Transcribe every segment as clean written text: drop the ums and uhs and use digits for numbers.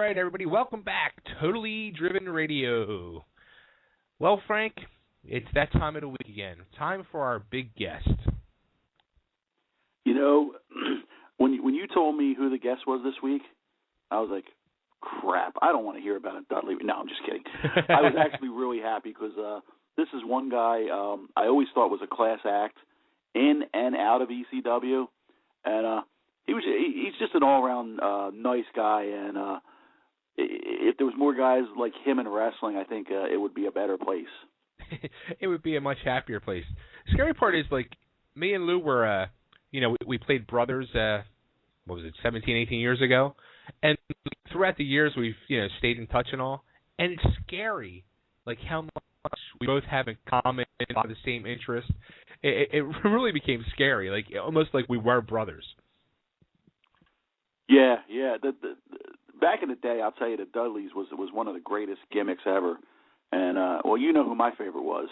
right, everybody, welcome back. Totally Driven Radio. Well, Frank, it's that time of the week again. Time for our big guest. You know, when you told me who the guest was this week, I was like, crap, I don't want to hear about it, Dudley. No, I'm just kidding. I was actually really happy because this is one guy I always thought was a class act in and out of ECW, and he's just an all-around nice guy, and if there was more guys like him in wrestling, I think it would be a better place. It would be a much happier place. The scary part is, like, me and Lou were, we played brothers, 17, 18 years ago, and throughout the years we've, stayed in touch and all, and it's scary, like, how much we both have in common, a lot of the same interests. It really became scary, like, almost like we were brothers. Yeah. The back in the day, I'll tell you, the Dudleys was one of the greatest gimmicks ever. And, you know who my favorite was,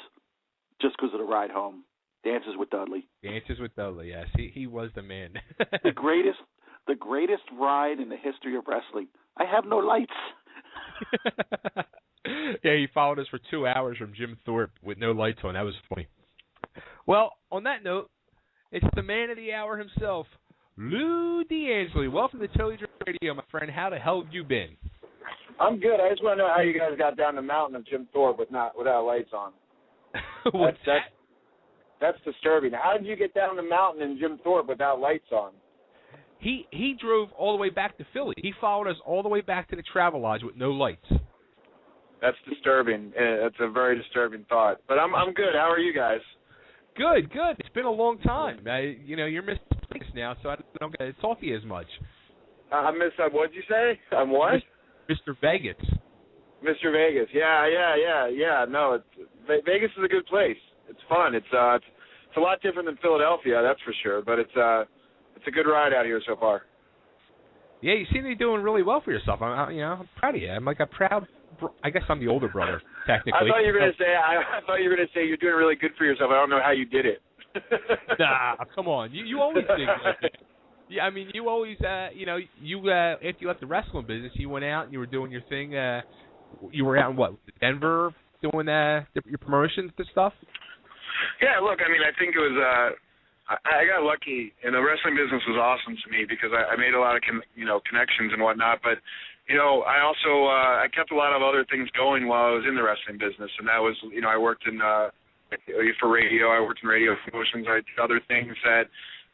just because of the ride home. Dances with Dudley. Dances with Dudley, yes. He was the man. The greatest ride in the history of wrestling. I have no lights. Yeah, he followed us for 2 hours from Jim Thorpe with no lights on. That was funny. Well, on that note, it's the man of the hour himself, Lou Angeli. Welcome to Totally Driven Radio, my friend. How the hell have you been? I'm good. I just want to know how you guys got down the mountain of Jim Thorpe without lights on. That's disturbing. How did you get down the mountain in Jim Thorpe without lights on? He drove all the way back to Philly. He followed us all the way back to the Travel Lodge with no lights. That's disturbing. That's a very disturbing thought. But I'm good. How are you guys? Good. It's been a long time. You're missing us now, so I don't get to talk to you as much. I miss. What'd you say? I'm what? Mr. Vegas. Mr. Vegas. Yeah. No, Vegas is a good place. It's fun. It's a lot different than Philadelphia, that's for sure. But it's a good ride out here so far. Yeah, you seem to be doing really well for yourself. I'm proud of you. I'm like a proud. I guess I'm the older brother, technically. I thought you were going to say you're doing really good for yourself. I don't know how you did it. Nah, come on. You always think like that. Yeah, I mean, you always, after you left the wrestling business, you went out and you were doing your thing. You were out in Denver doing your promotions and stuff? Yeah, look, I mean, I think it was, I got lucky, and the wrestling business was awesome to me because I made a lot of, connections and whatnot, but, I also, I kept a lot of other things going while I was in the wrestling business, and that was, I worked in, for radio, I worked in radio promotions, I did other things that,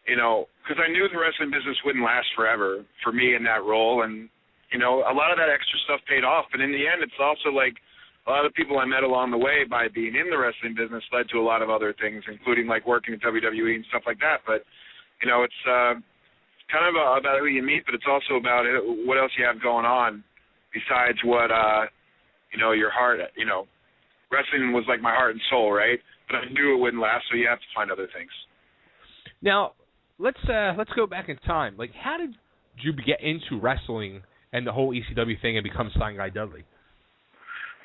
because I knew the wrestling business wouldn't last forever for me in that role, and, a lot of that extra stuff paid off, but in the end, it's also like a lot of the people I met along the way by being in the wrestling business led to a lot of other things, including like working at WWE and stuff like that, but, it's kind of about who you meet, but it's also about what else you have going on besides what, your heart, wrestling was like my heart and soul, right? But I knew it wouldn't last, so you have to find other things. Now, let's go back in time. Like, how did you get into wrestling and the whole ECW thing and become Sign Guy Dudley?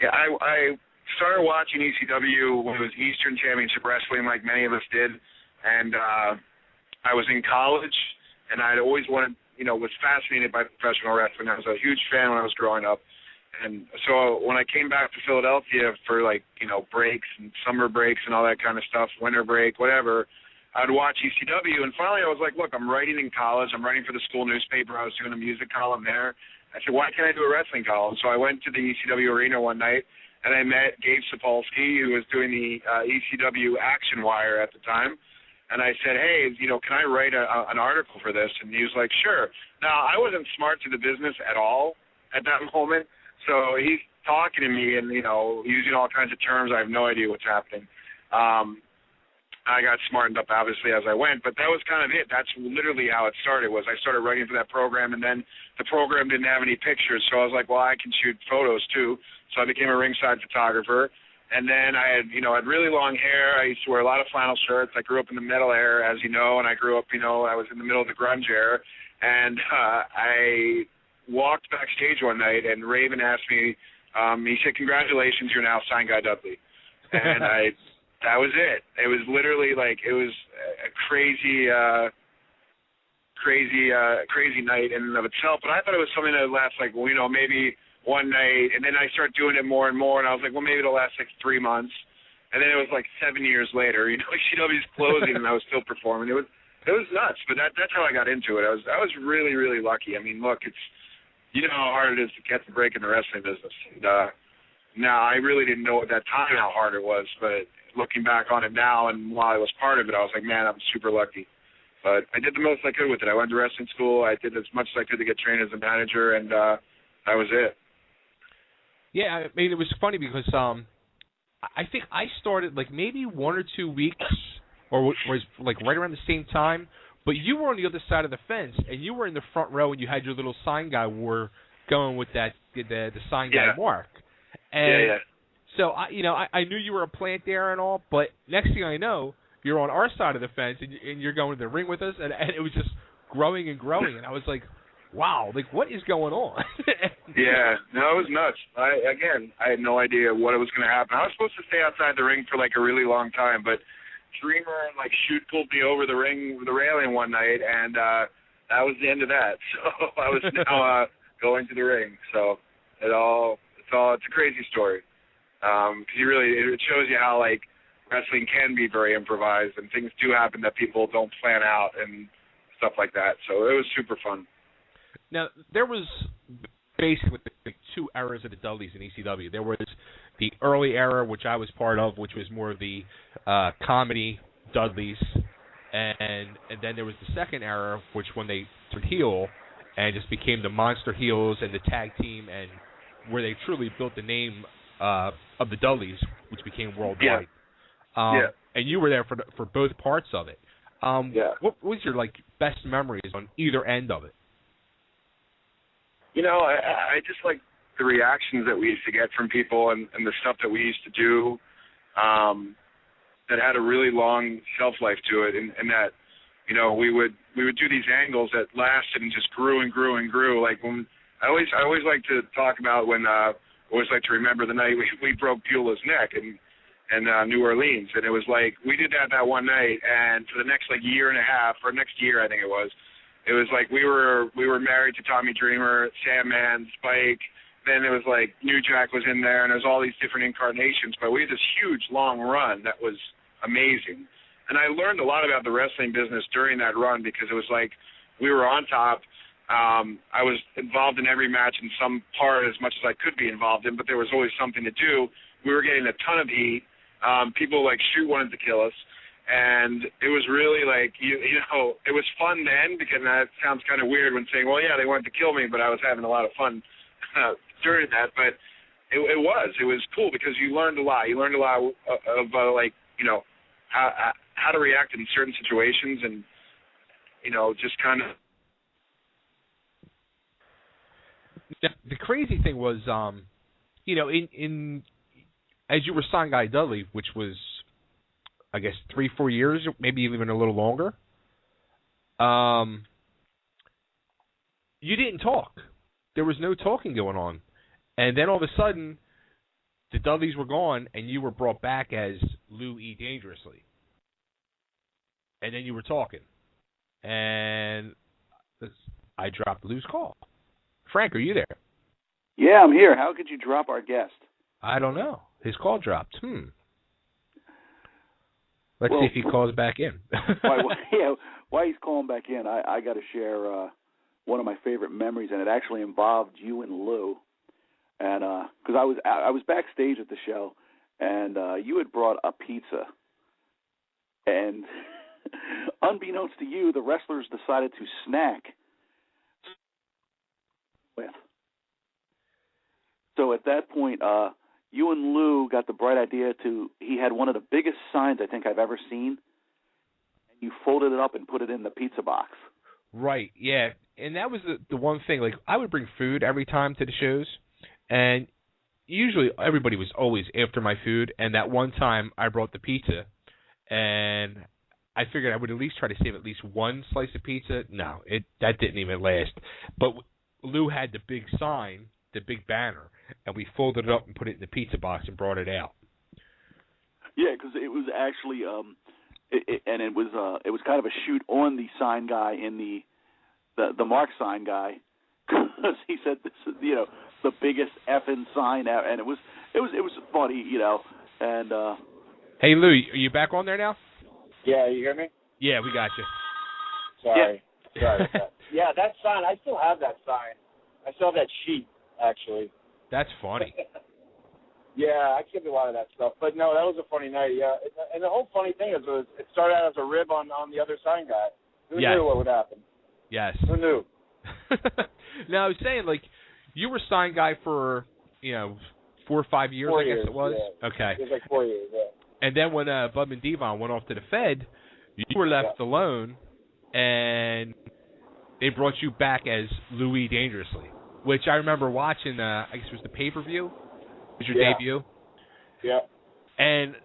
Yeah, I started watching ECW when it was Eastern Championship Wrestling, like many of us did, and I was in college, and I'd always wanted, was fascinated by professional wrestling. I was a huge fan when I was growing up. And so when I came back to Philadelphia for, breaks and summer breaks and all that kind of stuff, winter break, whatever, I'd watch ECW. And finally I was like, look, I'm writing in college. I'm writing for the school newspaper. I was doing a music column there. I said, why can't I do a wrestling column? So I went to the ECW arena one night, and I met Gabe Sapolsky, who was doing the ECW Action Wire at the time. And I said, hey, can I write an article for this? And he was like, sure. Now, I wasn't smart to the business at all at that moment. So he's talking to me and, using all kinds of terms. I have no idea what's happening. I got smartened up, obviously, as I went. But that was kind of it. That's literally how it started, was I started writing for that program, and then the program didn't have any pictures. So I was like, well, I can shoot photos, too. So I became a ringside photographer. And then I had, had really long hair. I used to wear a lot of flannel shirts. I grew up in the metal era, as you know, and I grew up, I was in the middle of the grunge era. And I walked backstage one night, and Raven asked me, he said, congratulations, you're now Sign Guy Dudley. And that was it. It was literally it was a crazy crazy night in and of itself, but I thought it was something that would last like, well, maybe one night, and then I started doing it more and more, and I was like, well, maybe it'll last like 3 months, and then it was like 7 years later, ECW's closing, and I was still performing. It was nuts, but that's how I got into it. I was really, really lucky. I mean, look, it's, how hard it is to get the break in the wrestling business. And now I really didn't know at that time how hard it was, but looking back on it now, and while I was part of it, I was like, man, I'm super lucky. But I did the most I could with it. I went to wrestling school. I did as much as I could to get trained as a manager, and that was it. Yeah, I mean, it was funny because I think I started like maybe 1 or 2 weeks, or was like right around the same time. But you were on the other side of the fence, and you were in the front row, and you had your little sign guy war going with the sign guy Mark. And yeah. So I knew you were a plant there and all, but next thing I know, you're on our side of the fence, and you're going to the ring with us, and it was just growing and growing, and I was like, wow, like, what is going on? Yeah, no, it was nuts. I had no idea what was going to happen. I was supposed to stay outside the ring for, like, a really long time, but Dreamer and, like, Shoot pulled me over the railing one night, and that was the end of that. So I was now going to the ring. So it's a crazy story. Because it shows you how, like, wrestling can be very improvised, and things do happen that people don't plan out and stuff like that. So it was super fun. Now, there was basically like 2 eras of the Dudleys in ECW. There was the early era, which I was part of, which was more of the comedy Dudleys, and then there was the second era, which when they turned heel and just became the monster heels and the tag team, and where they truly built the name of the Dudleys, which became worldwide. Yeah. And you were there for both parts of it. What was your best memories on either end of it? I just like the reactions that we used to get from people and the stuff that we used to do that had a really long shelf life to it, and that, we would do these angles that lasted and just grew and grew and grew. Like when I always like to talk about when I always like to remember the night we broke Beulah's neck in New Orleans, and it was like we did that one night, and for the next year and a half, or next year I think it was like we were married to Tommy Dreamer, Sandman, Spike. Then it was like New Jack was in there, and there was all these different incarnations. But we had this huge long run that was amazing, and I learned a lot about the wrestling business during that run because it was like we were on top. I was involved in every match in some part as much as I could be involved in, but there was always something to do. We were getting a ton of heat. People like Shoot wanted to kill us. And it was really it was fun then, because that sounds kind of weird when saying, well, yeah, they wanted to kill me, but I was having a lot of fun during that. But it was cool because you learned a lot. You learned a lot of how to react in certain situations, and just kind of. The crazy thing was, in as you were signed guy Dudley, which was, I guess, 3-4 years, maybe even a little longer. You didn't talk. There was no talking going on. And then all of a sudden, the Dudleys were gone, and you were brought back as Lou E. Dangerously. And then you were talking. And I dropped Lou's call. Frank, are you there? Yeah, I'm here. How could you drop our guest? I don't know. His call dropped. Let's see if he calls back in. While he's calling back in, I got to share one of my favorite memories, and it actually involved you and Lou. And because I was backstage at the show, and you had brought a pizza, and unbeknownst to you, the wrestlers decided to snack with. So at that point, you and Lou got the bright idea he had one of the biggest signs I think I've ever seen, and you folded it up and put it in the pizza box. Right, yeah. And that was the one thing, I would bring food every time to the shows, and usually everybody was always after my food, and that one time I brought the pizza, and I figured I would at least try to save at least one slice of pizza. No, that didn't even last. But Lou had the big sign, the big banner, and we folded it up and put it in the pizza box and brought it out. Yeah, because it was actually, it was kind of a shoot on the sign guy in the the Mark sign guy, because he said this is, you know, the biggest effing sign ever, and it was funny, you know. And hey Lou, are you back on there now? Yeah, you hear me? Yeah, we got you. Sorry. Sorry about that. Yeah, that sign, I still have that sign. I still have that sheet, actually. That's funny. Yeah, I keep a lot of that stuff. But no, that was a funny night, yeah. And the whole funny thing is it started out as a rib on the other sign guy. Who knew what would happen? Yes. Who knew? Now, I was saying, like, you were sign guy for, 4 or 5 years, 4 I guess years, it was? Yeah. Okay. It was like 4 years, yeah. And then when Bubba and Devon went off to the Fed, you were left alone, and they brought you back as Louis Dangerously, which I remember watching, I guess it was the pay-per-view. It was your debut. Yeah. And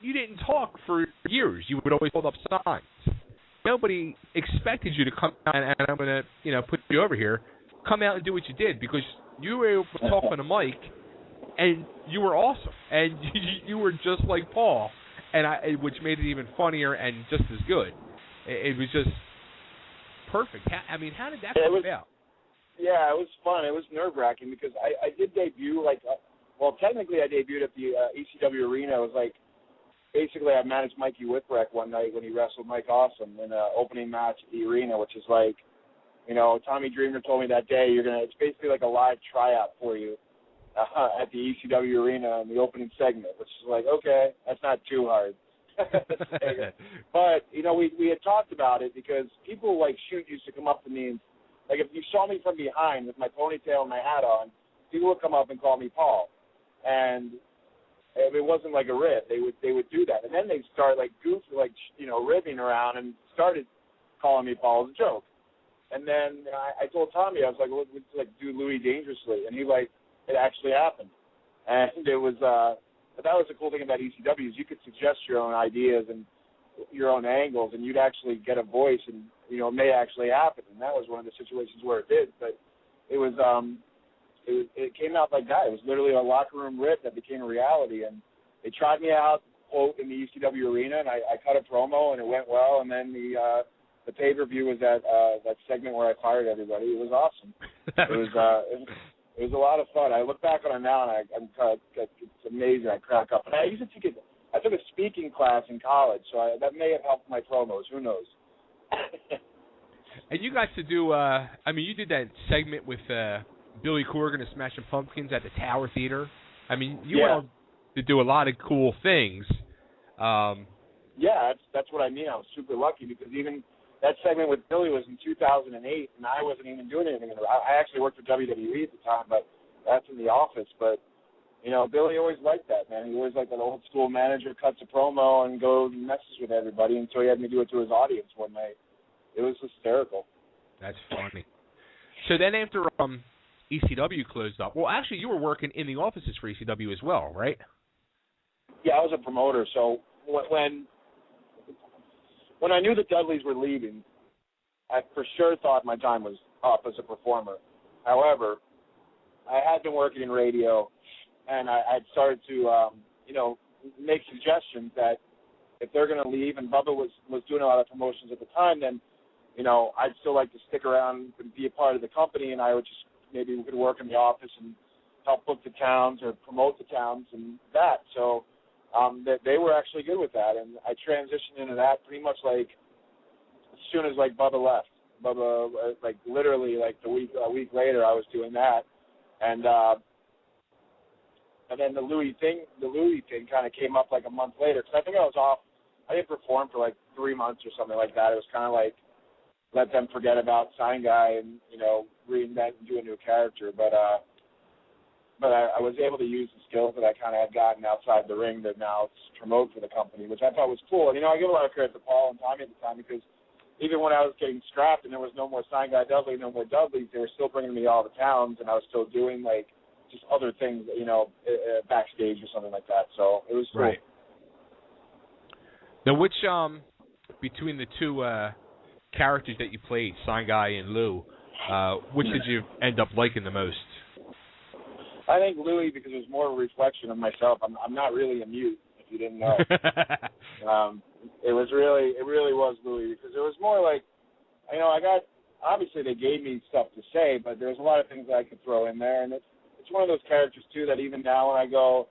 you didn't talk for years. You would always hold up signs. Nobody expected you to come out, and I'm going to, put you over here, come out and do what you did, because you were able to talk on the mic, and you were awesome. And you were just like Paul, which made it even funnier and just as good. It was just perfect. How did that come about? Yeah, it was fun. It was nerve-wracking because I did debut, technically I debuted at the ECW arena. It was like, basically I managed Mikey Whipwreck one night when he wrestled Mike Awesome in an opening match at the arena, which is like, Tommy Dreamer told me that day, it's basically like a live tryout for you at the ECW arena in the opening segment, which is like, okay, that's not too hard. But, we had talked about it because people like Shoot used to come up to me and, like, if you saw me from behind with my ponytail and my hat on, people would come up and call me Paul. And it wasn't like a rib. They would do that. And then they'd start, like, ribbing around and started calling me Paul as a joke. And then I told Tommy, I was like, let's do Louis Dangerously. And it actually happened. And it was, but that was the cool thing about ECW is you could suggest your own ideas and your own angles, and you'd actually get a voice, and it may actually happen. And that was one of the situations where it did. But it was, it came out like that. It was literally a locker room rip that became a reality. And they tried me out, quote, in the ECW arena, and I cut a promo, and it went well. And then the pay-per-view was that segment where I fired everybody. It was awesome. It was a lot of fun. I look back on it now, and it's amazing. I crack up. And I used to I took a speaking class in college, so that may have helped my promos. Who knows? And you got to do, you did that segment with Billy Corgan and Smashing Pumpkins at the Tower Theater. You went on to do a lot of cool things. Yeah, that's what I mean. I was super lucky because even that segment with Billy was in 2008, and I wasn't even doing anything. I actually worked for WWE at the time, but that's in the office. But, Billy always liked that, man. He always liked that old school manager cuts a promo and goes and messes with everybody, and so he had me do it to his audience one night. It was hysterical. That's funny. So then after ECW closed up, well, actually you were working in the offices for ECW as well, right? Yeah, I was a promoter. So when I knew the Dudleys were leaving, I for sure thought my time was up as a performer. However, I had been working in radio, and I'd started to, make suggestions that if they're going to leave, and Bubba was doing a lot of promotions at the time, then, I'd still like to stick around and be a part of the company, and I would just maybe we could work in the office and help book the towns or promote the towns and that. So they were actually good with that, and I transitioned into that pretty much like as soon as Bubba left. Bubba, literally a week later, I was doing that, and then the Louis thing kind of came up a month later because I think I was off. I didn't perform for 3 months or something like that. It was kind of let them forget about Sign Guy and reinvent and do a new character, but I was able to use the skills that I kind of had gotten outside the ring to now promote for the company, which I thought was cool. And, I give a lot of credit to Paul and Tommy at the time because even when I was getting strapped and there was no more Sign Guy Dudley, no more Dudleys, they were still bringing me all the towns, and I was still doing, just other things, backstage or something like that. So it was cool. Right. Now, which, between the two characters that you played, Sign Guy and Lou, which did you end up liking the most? I think Louis, because it was more a reflection of myself. I'm not really a mute, if you didn't know. It really was Louis, because it was more I obviously they gave me stuff to say, but there's a lot of things that I could throw in there, and it's one of those characters too that even now when I go,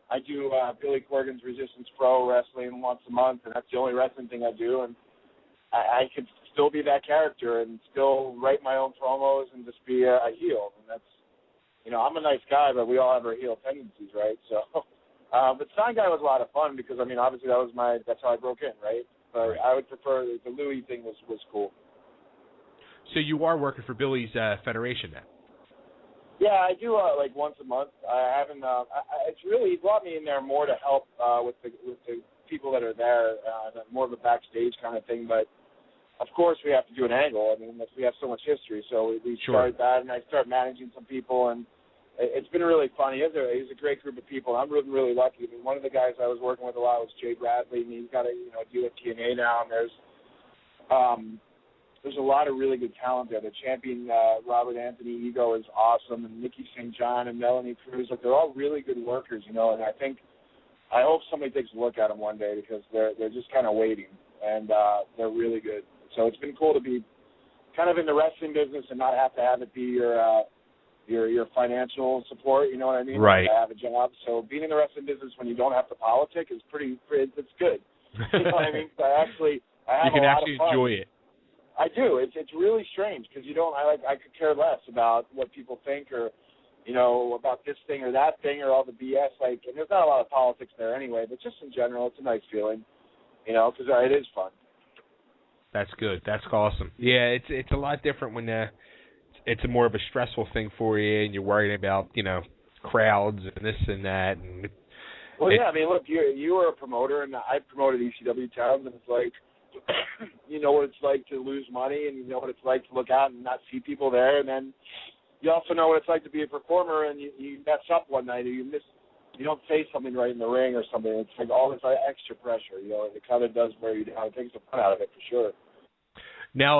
I do Billy Corgan's Resistance Pro wrestling once a month, and that's the only wrestling thing I do, and I could still be that character and still write my own promos and just be a heel, and that's, you know, I'm a nice guy, but we all have our heel tendencies, right? So, but Sign Guy was a lot of fun because, I mean, obviously that's how I broke in, right? But I would prefer the Louis thing was cool. So you are working for Billy's federation now? Yeah, I do like once a month. I haven't. It's really, he brought me in there more to help with the people that are there, more of a backstage kind of thing. But of course, we have to do an angle. I mean, we have so much history, so we started that, and I started managing some people, and it's been really fun. He's a great group of people. I'm really lucky. I mean, one of the guys I was working with a lot was Jay Bradley, and he's got a deal at TNA now, and there's a lot of really good talent there. The champion, Robert Anthony Ego, is awesome, and Nikki St. John and Melanie Cruz. Like, they're all really good workers, and I hope somebody takes a look at them one day because they're just kind of waiting, and they're really good. So it's been cool to be kind of in the wrestling business and not have to have it be your financial support, you know what I mean? Right. To have a job. So being in the wrestling business when you don't have to politic is it's good. You know what I mean? I have you can a lot actually of fun. enjoy it. I do. It's really strange because I could care less about what people think or, you know, about this thing or that thing or all the BS. Like, and there's not a lot of politics there anyway, but just in general, it's a nice feeling, you know, because it is fun. That's good. That's awesome. Yeah, it's a lot different when it's a more of a stressful thing for you, and you're worried about, you know, crowds and this and that. And I mean, look, you were a promoter, and I promoted ECW towns, and it's like, you know what it's like to lose money, and you know what it's like to look out and not see people there, and then you also know what it's like to be a performer, and you mess up one night, or you don't say something right in the ring or something. It's like all this extra pressure, you know, and it kind of does wear you down. It takes the fun out of it for sure. Now,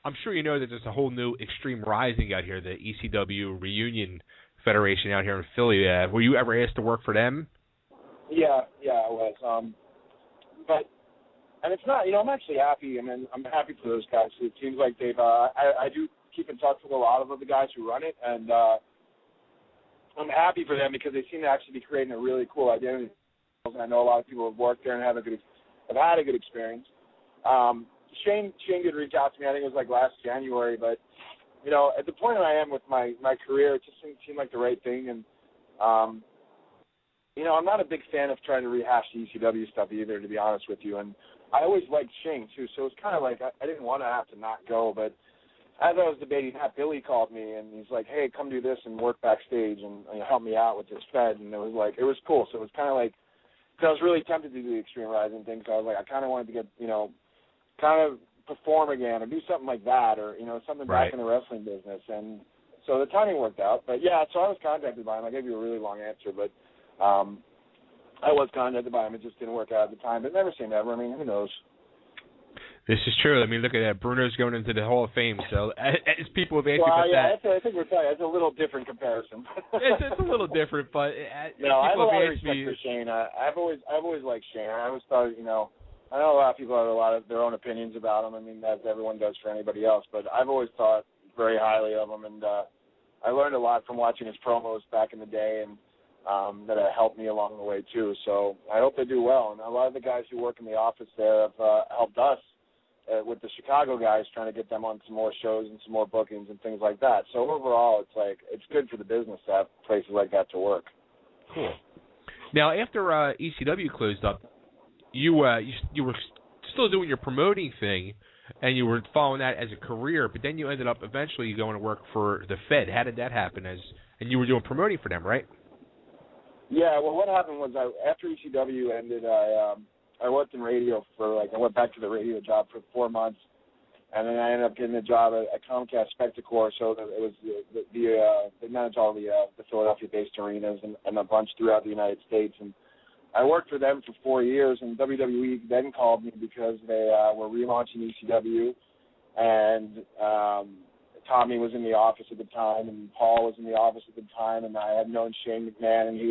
I'm sure you know that there's a whole new Extreme Rising out here, the ECW Reunion Federation out here in Philly. Were you ever asked to work for them? Yeah, I was. And it's not, you know, I'm actually happy. I mean, I'm happy for those guys. It seems like they've, I do keep in touch with a lot of the guys who run it, and I'm happy for them because they seem to actually be creating a really cool identity. And I know a lot of people have worked there and have had a good experience. Shane did reach out to me. I think it was like last January, but you know, at the point I am with my career, it just didn't seem like the right thing. And you know, I'm not a big fan of trying to rehash the ECW stuff either, to be honest with you. And I always liked Shane too, so it's kind of like I didn't want to have to not go. But as I was debating that, Billy called me and he's like, "Hey, come do this and work backstage and help me out with this Fed." And it was cool. So it was kind of like, because I was really tempted to do the Extreme Rising thing. So I was like, I kind of wanted to get, you know, kind of perform again or do something like that, or, you know, something back in the wrestling business. And so the timing worked out. But yeah, so I was contacted by him. I gave you a really long answer, but I was contacted by him. It just didn't work out at the time. But never say never. I mean, who knows? This is true. I mean, look at that. Bruno's going into the Hall of Fame. So as people have asked you about that. I think we're talking. It's a little different comparison. it's a little different, but no, I have a lot of respect for Shane. I've always liked Shane. I always thought, you know, I know a lot of people have a lot of their own opinions about him. I mean, as everyone does for anybody else. But I've always thought very highly of him, and I learned a lot from watching his promos back in the day, and that helped me along the way too. So I hope they do well. And a lot of the guys who work in the office there have helped us with the Chicago guys, trying to get them on some more shows and some more bookings and things like that. So overall, it's good for the business to have places like that to work. Cool. Now, after ECW closed up, you were still doing your promoting thing, and you were following that as a career, but then you ended up eventually going to work for the Fed. How did that happen? And you were doing promoting for them, right? Yeah, well, what happened was after ECW ended, I worked in radio I went back to the radio job for 4 months, and then I ended up getting a job at Comcast Spectacor, so that it was they managed all the Philadelphia-based arenas and a bunch throughout the United States, and I worked for them for 4 years, and WWE then called me because they were relaunching ECW, and Tommy was in the office at the time, and Paul was in the office at the time, and I had known Shane McMahon, and he